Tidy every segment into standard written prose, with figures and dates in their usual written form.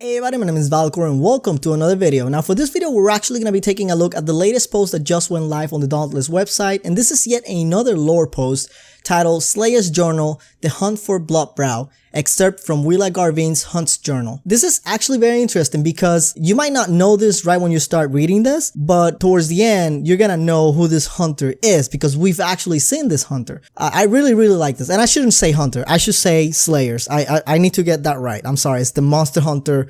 Hey everybody, my name is Vahlkor and welcome to another video. Now for this video, we're actually going to be taking a look at the latest post that just went live on the Dauntless website, and this is yet another lore post titled Slayer's Journal, The Hunt for Bloodbrow, excerpt from Willa Garvin's Hunt's Journal. This is actually very interesting because you might not know this right when you start reading this, but towards the end, you're gonna know who this hunter is because we've actually seen this hunter. I really like this, and I shouldn't say hunter, I should say slayers. I need to get that right. I'm sorry, it's the Monster Hunter,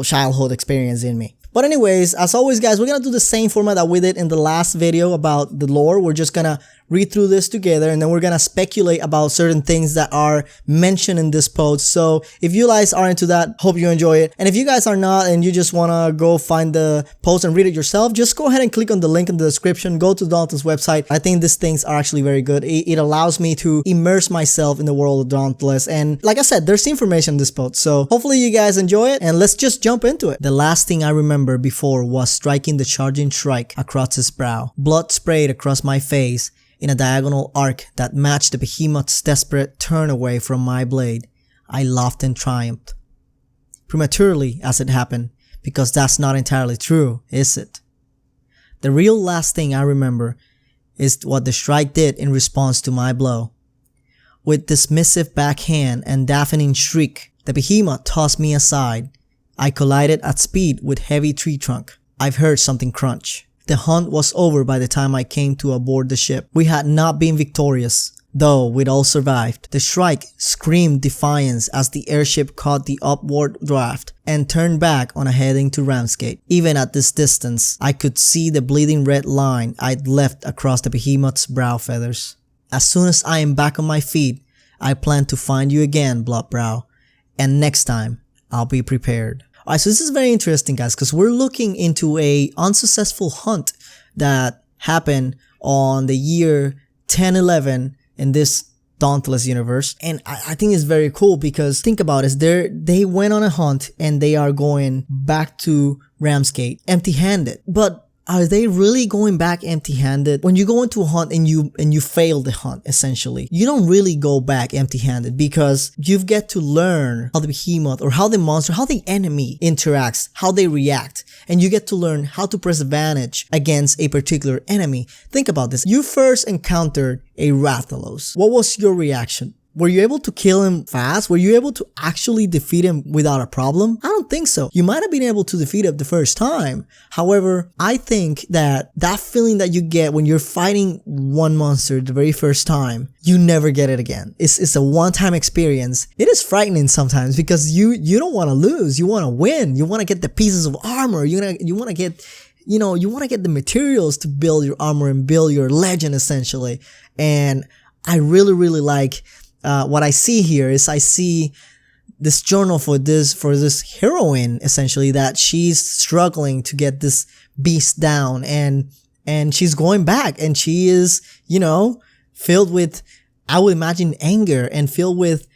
childhood experience in me. But anyways, as always guys, we're gonna do the same format that we did in the last video about the lore. We're just gonna read through this together and then we're gonna speculate about certain things that are mentioned in this post. So if you guys are into that, hope you enjoy it. And if you guys are not and you just wanna go find the post and read it yourself, just go ahead and click on the link in the description. Go to Dauntless website. I think these things are actually very good. It allows me to immerse myself in the world of Dauntless. And like I said, there's information in this post. So hopefully you guys enjoy it and let's just jump into it. The last thing I remember before was striking the charging strike across his brow. Blood sprayed across my face in a diagonal arc that matched the behemoth's desperate turn away from my blade. I laughed and triumphed. Prematurely, as it happened, because that's not entirely true, is it? The real last thing I remember is what the strike did in response to my blow. With dismissive backhand and deafening shriek, the behemoth tossed me aside. I collided at speed with heavy tree trunk. I've heard something crunch. The hunt was over by the time I came to aboard the ship. We had not been victorious, though we'd all survived. The strike screamed defiance as the airship caught the upward draft and turned back on a heading to Ramsgate. Even at this distance, I could see the bleeding red line I'd left across the behemoth's brow feathers. As soon as I am back on my feet, I plan to find you again, Bloodbrow, and next time, I'll be prepared. Alright, so this is very interesting guys because we're looking into a unsuccessful hunt that happened on the year 1011 in this Dauntless universe, and I think it's very cool because think about it, they went on a hunt and they are going back to Ramsgate empty-handed. But are they really going back empty-handed? When you go into a hunt and you fail the hunt, essentially, you don't really go back empty-handed because you get to learn how the behemoth or how the monster, how the enemy interacts, how they react, and you get to learn how to press advantage against a particular enemy. Think about this. You first encountered a Rathalos. What was your reaction? Were you able to kill him fast? Were you able to actually defeat him without a problem? I don't think so. You might have been able to defeat him the first time. However, I think that feeling that you get when you're fighting one monster the very first time, you never get it again. It's a one-time experience. It is frightening sometimes because you don't want to lose. You want to win. You want to get the pieces of armor. You want to get you want to get the materials to build your armor and build your legend essentially. And I really like what I see here is I see this journal for this heroine essentially, that she's struggling to get this beast down and she's going back and she is, filled with, I would imagine, anger and filled with,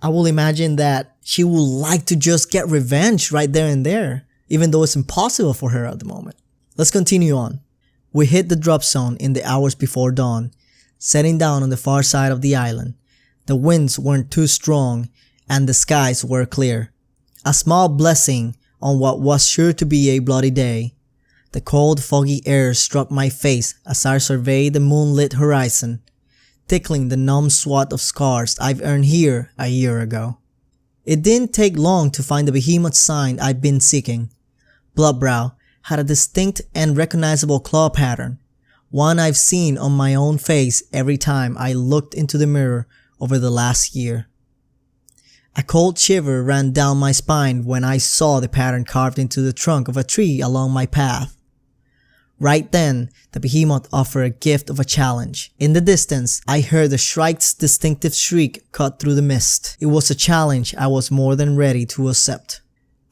I will imagine that she would like to just get revenge right there and there, even though it's impossible for her at the moment. Let's continue on. We hit the drop zone in the hours before dawn, setting down on the far side of the island. The winds weren't too strong and the skies were clear. A small blessing on what was sure to be a bloody day. The cold foggy air struck my face as I surveyed the moonlit horizon, tickling the numb swath of scars I've earned here a year ago. It didn't take long to find the behemoth sign I'd been seeking. Bloodbrow had a distinct and recognizable claw pattern, one I've seen on my own face every time I looked into the mirror over the last year. A cold shiver ran down my spine when I saw the pattern carved into the trunk of a tree along my path. Right then, the behemoth offered a gift of a challenge. In the distance, I heard the strike's distinctive shriek cut through the mist. It was a challenge I was more than ready to accept.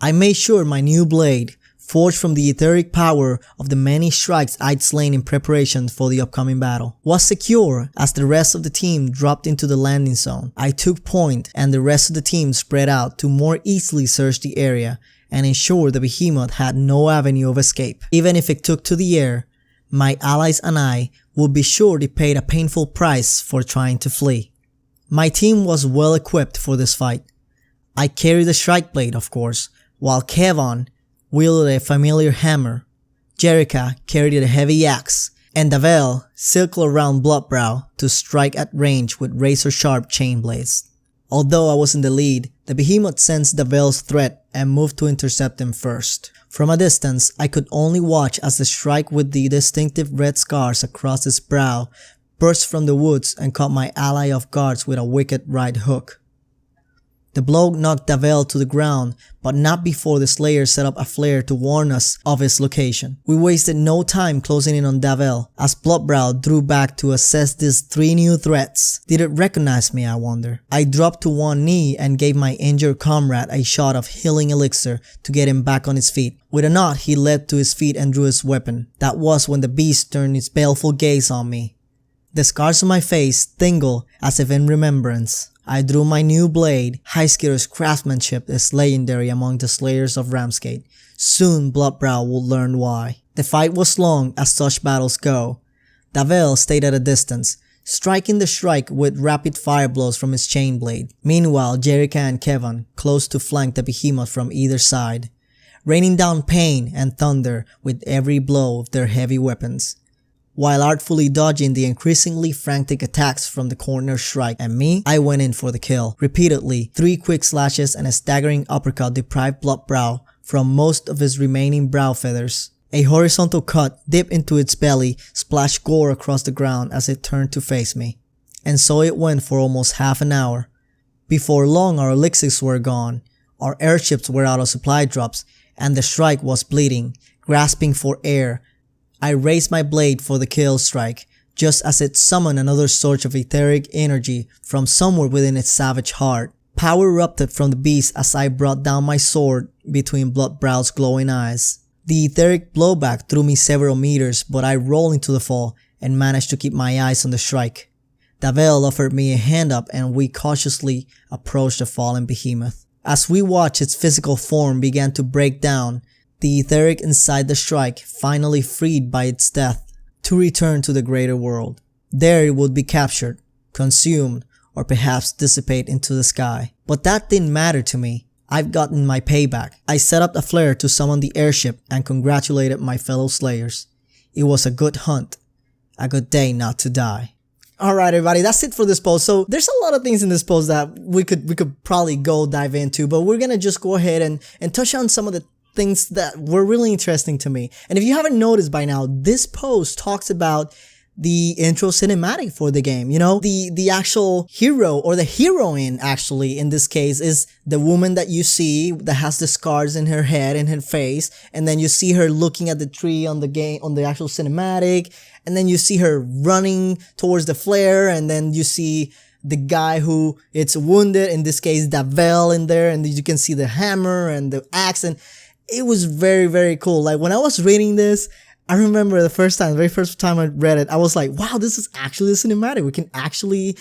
I made sure my new blade, forged from the etheric power of the many strikes I'd slain in preparation for the upcoming battle, was secure as the rest of the team dropped into the landing zone. I took point and the rest of the team spread out to more easily search the area and ensure the behemoth had no avenue of escape. Even if it took to the air, my allies and I would be sure they paid a painful price for trying to flee. My team was well equipped for this fight. I carried the strike blade, of course, while Kevon wielded a familiar hammer, Jerica carried a heavy axe, and Davel circled around Bloodbrow to strike at range with razor-sharp chain blades. Although I was in the lead, the behemoth sensed Davel's threat and moved to intercept him first. From a distance, I could only watch as the strike with the distinctive red scars across his brow burst from the woods and caught my ally off guard with a wicked right hook. The blow knocked Davel to the ground, but not before the Slayer set up a flare to warn us of his location. We wasted no time closing in on Davel, as Bloodbrow drew back to assess these 3 new threats. Did it recognize me, I wonder? I dropped to one knee and gave my injured comrade a shot of healing elixir to get him back on his feet. With a nod, he leapt to his feet and drew his weapon. That was when the beast turned its baleful gaze on me. The scars on my face tingled as if in remembrance. I drew my new blade. Highskitter's craftsmanship is legendary among the Slayers of Ramsgate. Soon Bloodbrow will learn why. The fight was long, as such battles go. Davel stayed at a distance, striking the strike with rapid fire blows from his chain blade. Meanwhile, Jerica and Kevon close to flank the behemoth from either side, raining down pain and thunder with every blow of their heavy weapons, while artfully dodging the increasingly frantic attacks from the corner strike. And me, I went in for the kill. Repeatedly, 3 quick slashes and a staggering uppercut deprived Bloodbrow from most of his remaining brow feathers. A horizontal cut dipped into its belly, splashed gore across the ground as it turned to face me. And so it went for almost half an hour. Before long, our elixirs were gone, our airships were out of supply drops, and the strike was bleeding, grasping for air. I raised my blade for the kill strike, just as it summoned another surge of etheric energy from somewhere within its savage heart. Power erupted from the beast as I brought down my sword between Bloodbrow's glowing eyes. The etheric blowback threw me several meters, but I rolled into the fall and managed to keep my eyes on the strike. Davel offered me a hand up and we cautiously approached the fallen behemoth. As we watched its physical form begin to break down, the etheric inside the strike finally freed by its death to return to the greater world. There it would be captured, consumed, or perhaps dissipate into the sky. But that didn't matter to me. I've gotten my payback. I set up a flare to summon the airship and congratulated my fellow Slayers. It was a good hunt. A good day not to die. Alright everybody, that's it for this post. So there's a lot of things in this post that we could probably go dive into, but we're gonna just go ahead and touch on some of the things that were really interesting to me. And if you haven't noticed by now, this post talks about the intro cinematic for the game. You know, the actual hero, or the heroine actually in this case, is the woman that you see that has the scars in her head and her face, and then you see her looking at the tree on the game, on the actual cinematic, and then you see her running towards the flare, and then you see the guy who it's wounded, in this case Davel, in there, and you can see the hammer and the axe, and it was very, very cool. Like when I was reading this, I remember the very first time I read it, I was like, wow, this is actually a cinematic. We can actually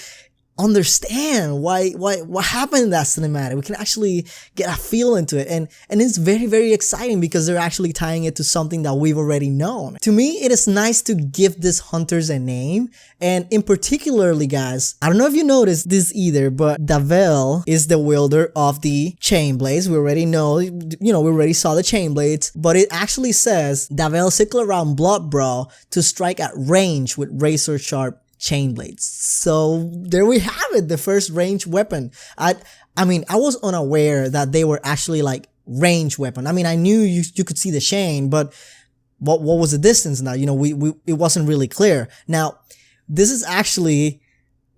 understand what happened in that cinematic. We can actually get a feel into it, and it's very, very exciting because they're actually tying it to something that we've already known. To me, it is nice to give these hunters a name, and in particularly, guys, I don't know if you noticed this either, but Davel is the wielder of the chain blades. We already know, you know, we already saw the chain blades, but it actually says Davel circle around Bloodbrow to strike at range with razor sharp chain blades. So there we have it, the first ranged weapon. I mean, I was unaware that they were actually like ranged weapon. I mean, I knew you could see the chain, but what was the distance now? You know, it wasn't really clear. Now, this is actually,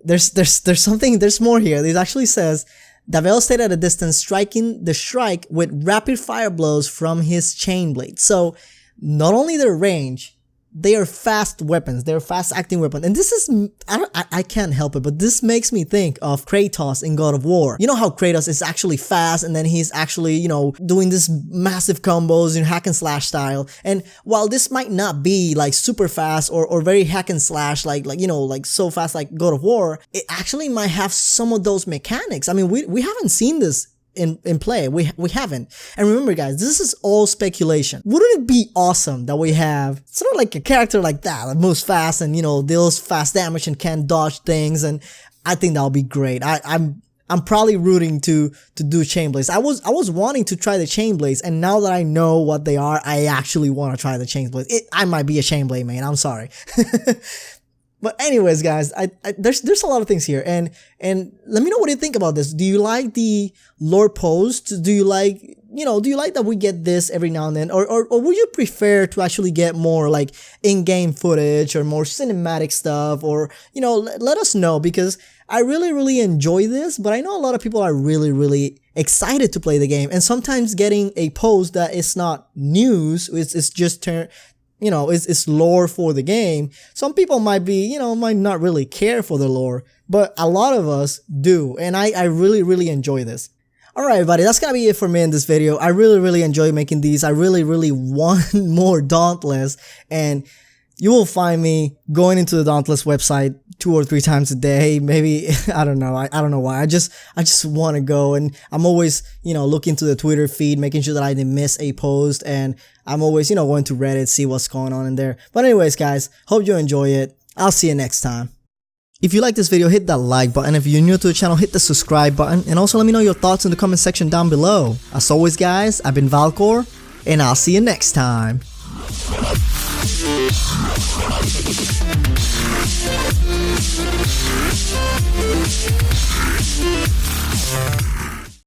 there's something, there's more here. It actually says Davel stayed at a distance, striking the strike with rapid fire blows from his chain blade. So not only their range, they are fast weapons. They're fast acting weapons. And this is, I can't help it, but this makes me think of Kratos in God of War. You know how Kratos is actually fast, and then he's actually, you know, doing this massive combos in hack and slash style. And while this might not be like super fast or very hack and slash, like, you know, like so fast like God of War, it actually might have some of those mechanics. I mean, we haven't seen this in play. We haven't. And remember guys, this is all speculation. Wouldn't it be awesome that we have sort of like a character like that moves fast and, you know, deals fast damage and can dodge things? And I think that'll be great. I'm I'm probably rooting to do chain blades. I was wanting to try the chain blades, and now that I know what they are, I actually want to try the chain blades. I might be a chain blade main, I'm sorry. But anyways, guys, there's a lot of things here, and let me know what you think about this. Do you like the lore posts? Do you like that we get this every now and then, or would you prefer to actually get more like in-game footage or more cinematic stuff, or let us know, because I really enjoy this, but I know a lot of people are really excited to play the game, and sometimes getting a post that is not news, it's just it's lore for the game. Some people might be, might not really care for the lore, but a lot of us do, and I really enjoy this. Alright everybody, that's gonna be it for me in this video. I really enjoy making these. I really want more Dauntless, and you will find me going into the Dauntless website 2 or 3 times a day, maybe. I don't know. I don't know why. I just want to go, and I'm always, looking to the Twitter feed, making sure that I didn't miss a post, and I'm always, going to Reddit, see what's going on in there. But anyways, guys, hope you enjoy it. I'll see you next time. If you like this video, hit that like button. If you're new to the channel, hit the subscribe button, and also let me know your thoughts in the comment section down below. As always, guys, I've been Vahlkor, and I'll see you next time.